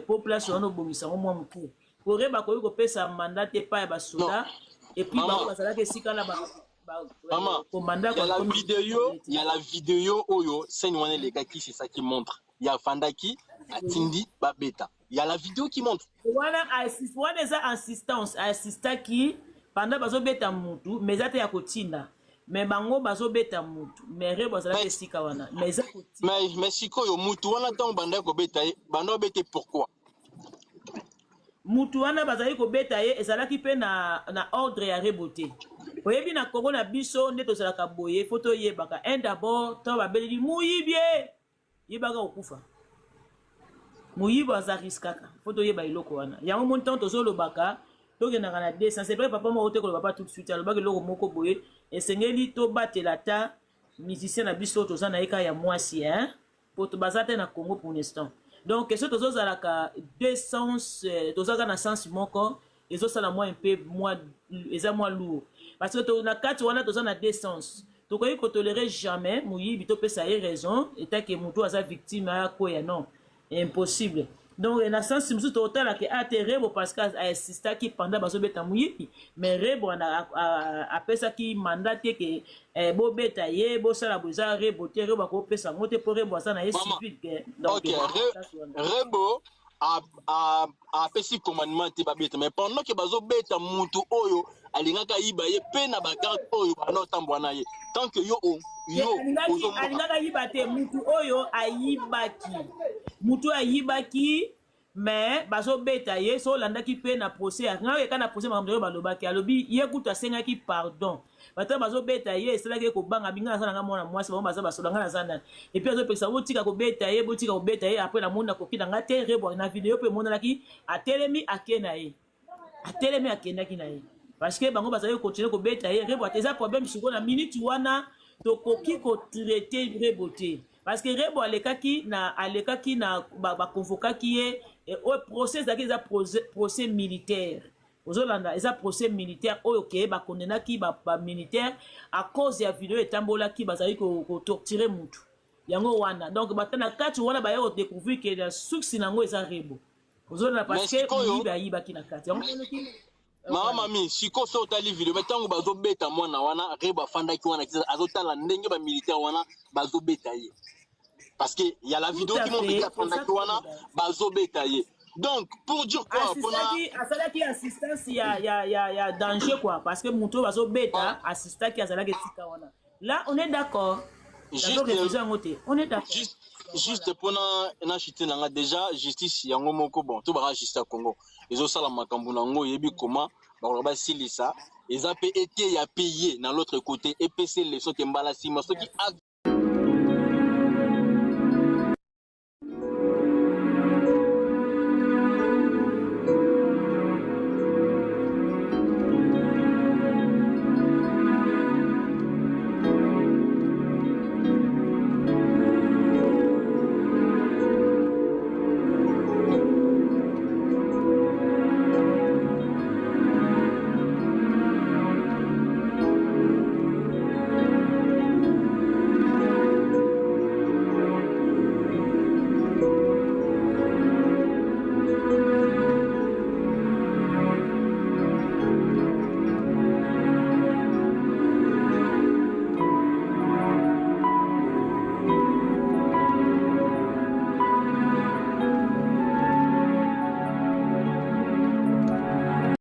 pour place on obomisa mo moko. Pour reba koyi ko pesa mandat te pa ya basoda et puis ba basala ke sikala ba commandant il y a la vidéo oyo c'est wana les gars qui c'est ça qui montre. Il y a Fandaki atindi ba beta. Il y a la vidéo qui montre. Voilà assistance qui pendant bazo beta mutu mais ate ya kotinda. Mais bango bazo beta mutu mais rebo zala ke sika wana mais siko yo mutu wana tant banda ko beta banda beta pourquoi mutu wana bazali ko beta ye ezala ki pe na ordre ya reboté oyebi na Congo na biso nde tozala ka boye photo ye baka un d'abord to ba beleli muyibie yebaka okufa muyibo azariskaka photo ye ba iloko wana yango montant tozolo baka tokendaka na 200 c'est vrai papa moko te koloba pas tout de suite alobaki eloko moko boye esengeli tobatela ta musicien na biso toza na eka ya mwasi po tobaza te na Congo pour l'instant donc so tozozalaka 200 tozaka na sens moko ezosala moi un peu moi eza moi lourd parce que na kati wana toza na 200 tokoki kotolérer jamais muyibi topesa ye raison etake mutu aza victime akoya non impossible. Donc na sens musu total que ate rebo parce que assista qui pendant bazo beta muyibi mais rebo a pesa qui mandate que bo beta ye bo sala boza rebo te rebo ko pesa ngote pour rebo ça na civil donc rebo a pesi commandement te ba beta mais pendant que bazo beta mutu oyo alingaka yiba ye pe na bakarte oyo bana tambwa na ye tant que yo alingaka yiba te mutu oyo ayibaki mais bazo beta ye so landaki pe na procès ngaka kana procès mamdo balobaki alobi ye kutu asengaki pardon bata bazo beta ye esalaki ko banga binga sana ngamona mwasi ba baza basola ngana zana et puis azo pesa botika ko beta ye après la monde ko kida ngate rebo na vidéo pe monalaki atelemi akena ye atelemi akendaki na ye parce que bango bazali continuer ko beta ye rebo ateza problème siko na minute wana to koki ko traiter reboté parce que rebo alekaki na ba convokaki ye au procès zaki za procès militaire ozolanda eza procès militaire oyo ke ba kondenaki ba militaire à cause ya vidéo etambolaki bazali ko torturer mutu yango wana donc batana kati wana ba yo découvrir que la succès nango eza rebo ozolanda parce que yibaki na kati mami siko so tali video metango bazo beta mwana wana reba fandaki wana azotala ndenge ba militaire wana bazo beta ye parce que il y a la vidéo qui montre que fandaki wana bazo beta ye donc pour dire quoi asalaki assistance ya danger quoi parce que muto bazo beta assistaki asalaki tika wana là on est d'accord on est d'accord juste pour na chité nanga déjà justice yango moko bon to ba justice à Congo ezo sala makambo nango yebi comment ba silisa eza pe été ya payé dans l'autre côté et PC les soki mbala sima soki